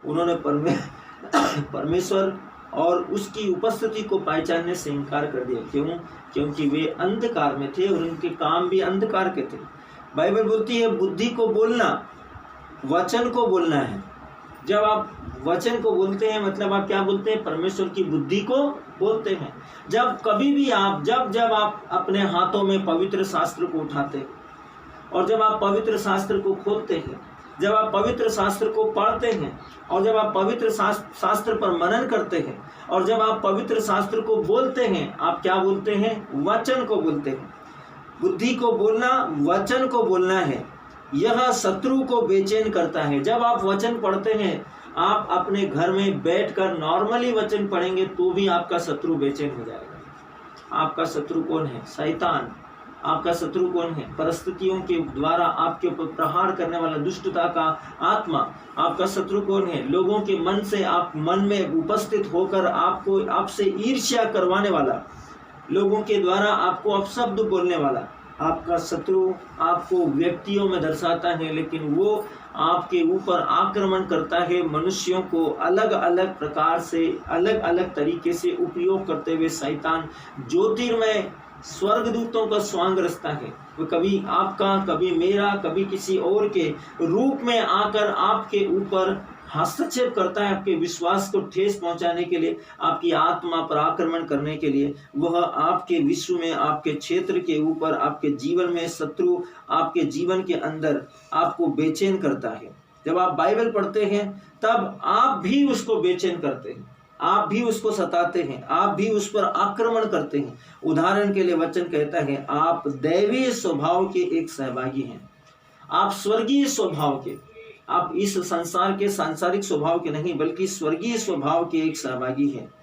उन्होंने परमेश्वर और उसकी उपस्थिति को पहचानने से इनकार कर दिया। क्यों? क्योंकि वे अंधकार में थे और उनके काम भी अंधकार के थे। बाइबल बोलती है बुद्धि को बोलना, वचन को बोलना है। जब आप वचन को बोलते हैं मतलब आप क्या बोलते हैं? परमेश्वर की बुद्धि को बोलते हैं। जब कभी भी आप जब आप अपने हाथों में पवित्र शास्त्र को उठाते और जब आप पवित्र शास्त्र को खोलते हैं, जब आप पवित्र शास्त्र को पढ़ते हैं और जब आप पवित्र शास्त्र पर मनन करते हैं और जब आप पवित्र शास्त्र को बोलते हैं, आप क्या बोलते हैं? वचन को बोलते हैं। बुद्धि को बोलना, वचन को बोलना है। यह शत्रु को बेचैन करता है। जब आप वचन पढ़ते हैं, आप अपने घर में बैठकर नॉर्मली वचन पढ़ेंगे तो भी आपका शत्रु बेचैन हो जाएगा। आपका शत्रु कौन है? शैतान। आपका शत्रु कौन है? परिस्थितियों के द्वारा आपके ऊपर प्रहार करने वाला दुष्टता का आत्मा। आपका शत्रु कौन है? लोगों के मन से आप मन में उपस्थित होकर आपको आपसे ईर्ष्या करवाने वाला, लोगों के द्वारा आपको अपशब्द बोलने वाला। आपका शत्रु आपको व्यक्तियों में दर्शाता है, लेकिन वो आपके ऊपर आक्रमण करता है। मनुष्यों को अलग अलग प्रकार से, अलग अलग तरीके से उपयोग करते हुए शैतान ज्योतिर्मय स्वर्गदूतों का स्वांग रचता है। वो कभी आपका, कभी मेरा, कभी किसी और के रूप में आकर आपके ऊपर हस्तक्षेप करता है, आपके विश्वास को ठेस पहुंचाने के लिए, आपकी आत्मा पर आक्रमण करने के लिए। वह आपके विश्व में, आपके क्षेत्र के ऊपर, आपके जीवन में शत्रु आपके जीवन के अंदर आपको बेचैन करता है। जब आप बाइबल पढ़ते हैं तब आप भी उसको बेचैन करते हैं, आप भी उसको सताते हैं, आप भी उस पर आक्रमण करते हैं। उदाहरण के लिए वचन कहता है आप दैवीय स्वभाव के एक सहभागी हैं, आप स्वर्गीय स्वभाव के, आप इस संसार के सांसारिक स्वभाव के नहीं बल्कि स्वर्गीय स्वभाव के एक सहभागी हैं।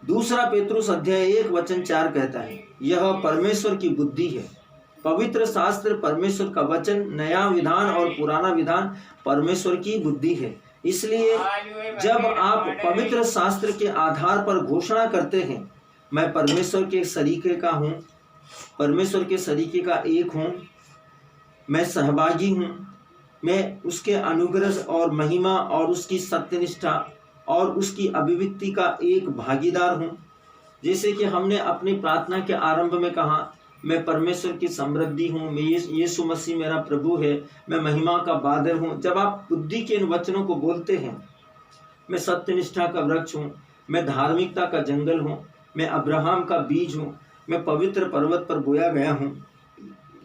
दूसरा पेतरुस अध्याय 1:4 कहता है यह परमेश्वर की बुद्धि है। पवित्र शास्त्र परमेश्वर का वचन, नया विधान और पुराना विधान परमेश्वर की बुद्धि है। इसलिए जब आप पवित्र शास्त्र के आधार पर घोषणा करते हैं मैं परमेश्वर के सरीखे का हूँ, परमेश्वर के सरीखे का एक हूँ, मैं सहभागी हूँ, मैं उसके अनुग्रह और महिमा और उसकी सत्यनिष्ठा और उसकी अभिव्यक्ति का एक भागीदार हूँ। जैसे कि हमने अपनी प्रार्थना के आरंभ में कहा मैं परमेश्वर की समृद्धि हूँ, मैं यीशु मसीह मेरा प्रभु है, मैं महिमा का बादल हूँ। जब आप बुद्धि के इन वचनों को बोलते हैं, मैं सत्यनिष्ठा का वृक्ष हूँ, मैं धार्मिकता का जंगल हूँ, मैं अब्राहम का बीज हूँ, मैं पवित्र पर्वत पर बोया गया हूँ।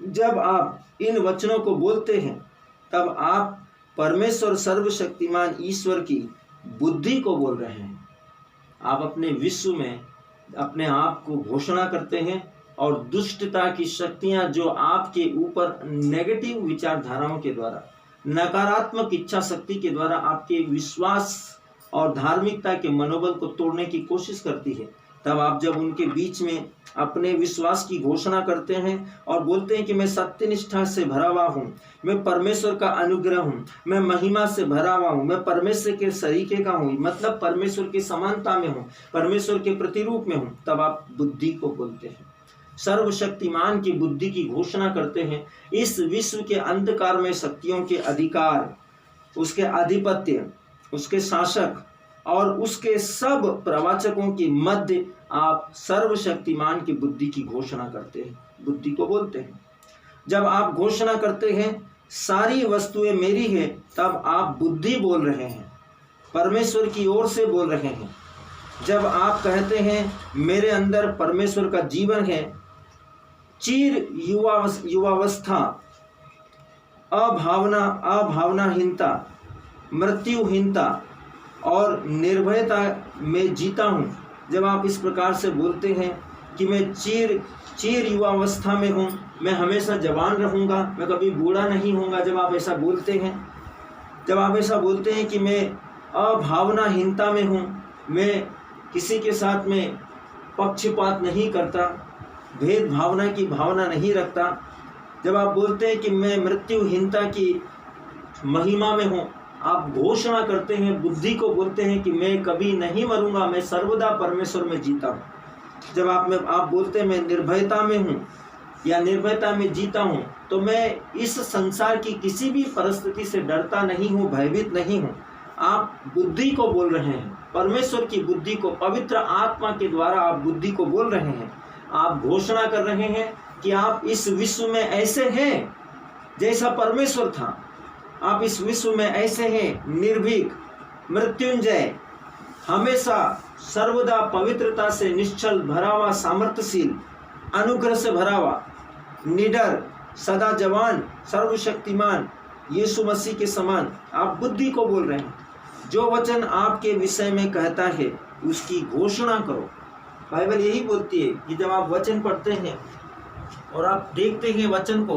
जब आप इन वचनों को बोलते हैं तब आप परमेश्वर सर्वशक्तिमान ईश्वर की बुद्धि को बोल रहे हैं। आप अपने विश्व में अपने आप को घोषणा करते हैं और दुष्टता की शक्तियां जो आपके ऊपर नेगेटिव विचारधाराओं के द्वारा, नकारात्मक इच्छा शक्ति के द्वारा आपके विश्वास और धार्मिकता के मनोबल को तोड़ने की कोशिश करती है, तब आप जब उनके बीच में अपने विश्वास की घोषणा करते हैं और बोलते हैं कि मैं सत्यनिष्ठा से भरा हुआ हूँ, मैं परमेश्वर का अनुग्रह हूँ, मैं महिमा से भरा हुआ हूँ, मैं परमेश्वर के सरीखे का हूँ, मतलब परमेश्वर की समानता में हूँ, परमेश्वर के प्रतिरूप में हूँ, तब आप बुद्धि को बोलते हैं। सर्वशक्तिमान की बुद्धि की घोषणा करते हैं। इस विश्व के अंधकार में शक्तियों के अधिकार, उसके आधिपत्य, उसके शासक और उसके सब प्रवाचकों के मध्य आप सर्वशक्तिमान की बुद्धि की घोषणा करते हैं, बुद्धि को बोलते हैं। जब आप घोषणा करते हैं सारी वस्तुएं मेरी है, तब आप बुद्धि बोल रहे हैं, परमेश्वर की ओर से बोल रहे हैं। जब आप कहते हैं मेरे अंदर परमेश्वर का जीवन है, चिर युवावस्था, अभावनाहीनता, मृत्युहीनता और निर्भयता में जीता हूँ। जब आप इस प्रकार से बोलते हैं कि मैं चिर युवावस्था में हूँ, मैं हमेशा जवान रहूँगा, मैं कभी बूढ़ा नहीं होऊंगा, जब आप ऐसा बोलते हैं, जब आप ऐसा बोलते हैं कि मैं अभावनाहीनता में हूँ, मैं किसी के साथ में पक्षपात नहीं करता, भेद भावना की भावना नहीं रखता, जब आप बोलते हैं कि मैं मृत्युहीनता की महिमा में हूँ, आप घोषणा करते हैं, बुद्धि को बोलते हैं कि मैं कभी नहीं मरूंगा, मैं सर्वदा परमेश्वर में जीता हूँ। जब आप बोलते हैं मैं निर्भयता में हूँ, या निर्भयता में जीता हूँ, तो मैं इस संसार की किसी भी परिस्थिति से डरता नहीं हूँ, भयभीत नहीं हूँ। आप बुद्धि को बोल रहे हैं, परमेश्वर की बुद्धि को, पवित्र आत्मा के द्वारा आप बुद्धि को बोल रहे हैं। आप घोषणा कर रहे हैं कि आप इस विश्व में ऐसे हैं जैसा परमेश्वर था। आप इस विश्व में ऐसे हैं, निर्भीक, मृत्युंजय, हमेशा सर्वदा पवित्रता से निश्चल, भरा हुआ, सामर्थ्यशील, अनुग्रह से भरा हुआ, निडर, सदा जवान, सर्वशक्तिमान, यीशु मसीह के समान। आप बुद्धि को बोल रहे हैं। जो वचन आपके विषय में कहता है उसकी घोषणा करो। बाइबल यही बोलती है कि जब आप वचन पढ़ते हैं और आप देखते हैं वचन को,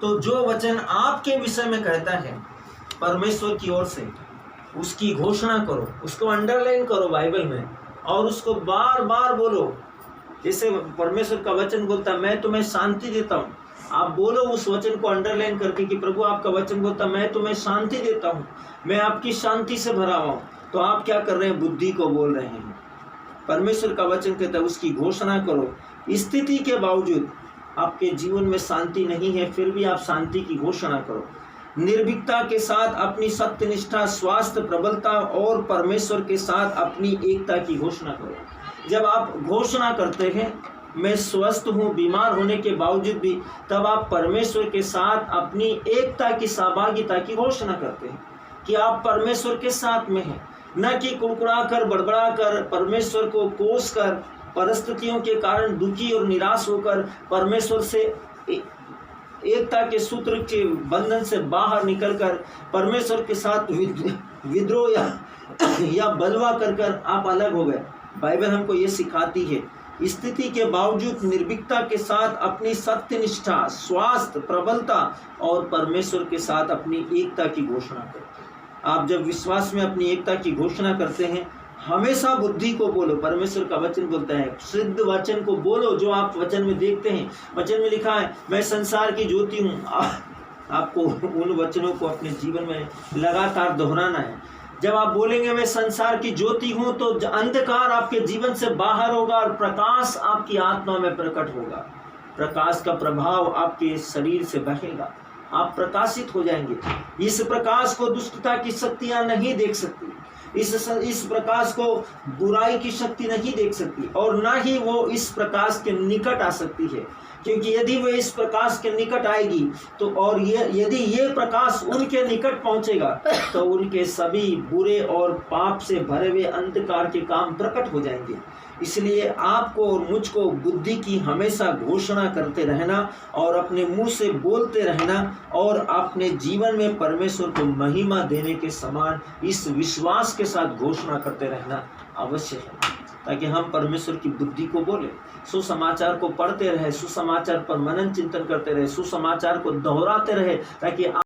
तो जो वचन आपके विषय में कहता है परमेश्वर की ओर से, उसकी घोषणा करो, उसको अंडरलाइन करो बाइबल में, और उसको बार बार बोलो। जैसे परमेश्वर का वचन बोलता है, मैं तुम्हें शांति देता हूँ, आप बोलो उस वचन को अंडरलाइन करके कि प्रभु आपका वचन बोलता है, मैं तुम्हें शांति देता हूँ, मैं आपकी शांति से भरा हुआ हूँ। तो आप क्या कर रहे हैं? बुद्धि को बोल रहे हैं। परमेश्वर का वचन कहता है उसकी घोषणा करो। स्थिति के बावजूद आपके जीवन में शांति नहीं है, फिर भी आप शांति की घोषणा करो। निर्भीकता के साथ अपनी सत्यनिष्ठा, स्वास्थ्य, प्रबलता और परमेश्वर के साथ अपनी एकता की घोषणा करो। जब आप घोषणा करते हैं मैं स्वस्थ हूँ बीमार होने के बावजूद भी, तब आप परमेश्वर के साथ अपनी एकता की, सहभागिता की घोषणा करते हैं कि आप परमेश्वर के साथ में हैं। न कि कुड़कुड़ा कर, बड़बड़ा कर, परमेश्वर को कोस कर, परिस्थितियों के कारण दुखी और निराश होकर परमेश्वर से एकता के सूत्र के बंधन से बाहर निकलकर परमेश्वर के साथ विद्रोह या बलवा कर आप अलग हो गए। बाइबल हमको ये सिखाती है स्थिति के बावजूद निर्भीकता के साथ अपनी सत्यनिष्ठा, स्वास्थ्य, प्रबलता और परमेश्वर के साथ अपनी एकता की घोषणा करो। आप जब विश्वास में अपनी एकता की घोषणा करते हैं, हमेशा बुद्धि को बोलो। परमेश्वर का वचन बोलता है सिद्ध वचन को बोलो जो आप वचन में देखते हैं। वचन में लिखा है मैं संसार की ज्योति हूँ। आपको उन वचनों को अपने जीवन में लगातार दोहराना है। जब आप बोलेंगे मैं संसार की ज्योति हूँ, तो अंधकार आपके जीवन से बाहर होगा और प्रकाश आपकी आत्मा में प्रकट होगा। प्रकाश का प्रभाव आपके शरीर से बहेगा, आप प्रकाशित हो जाएंगे। इस प्रकाश को दुष्टता की शक्तियां नहीं देख सकती, इस प्रकाश को बुराई की शक्ति नहीं देख सकती, और ना ही वो इस प्रकाश के निकट आ सकती है। क्योंकि यदि वो इस प्रकाश के निकट आएगी तो, और यदि ये प्रकाश उनके निकट पहुंचेगा, तो उनके सभी बुरे और पाप से भरे हुए अंधकार के काम प्रकट हो जाएंगे। इसलिए आपको और मुझको बुद्धि की हमेशा घोषणा करते रहना और अपने मुंह से बोलते रहना और अपने जीवन में परमेश्वर को महिमा देने के समान इस विश्वास के साथ घोषणा करते रहना आवश्यक है, ताकि हम परमेश्वर की बुद्धि को बोले, सुसमाचार को पढ़ते रहे, सुसमाचार पर मनन चिंतन करते रहे, सुसमाचार को दोहराते रहे, ताकि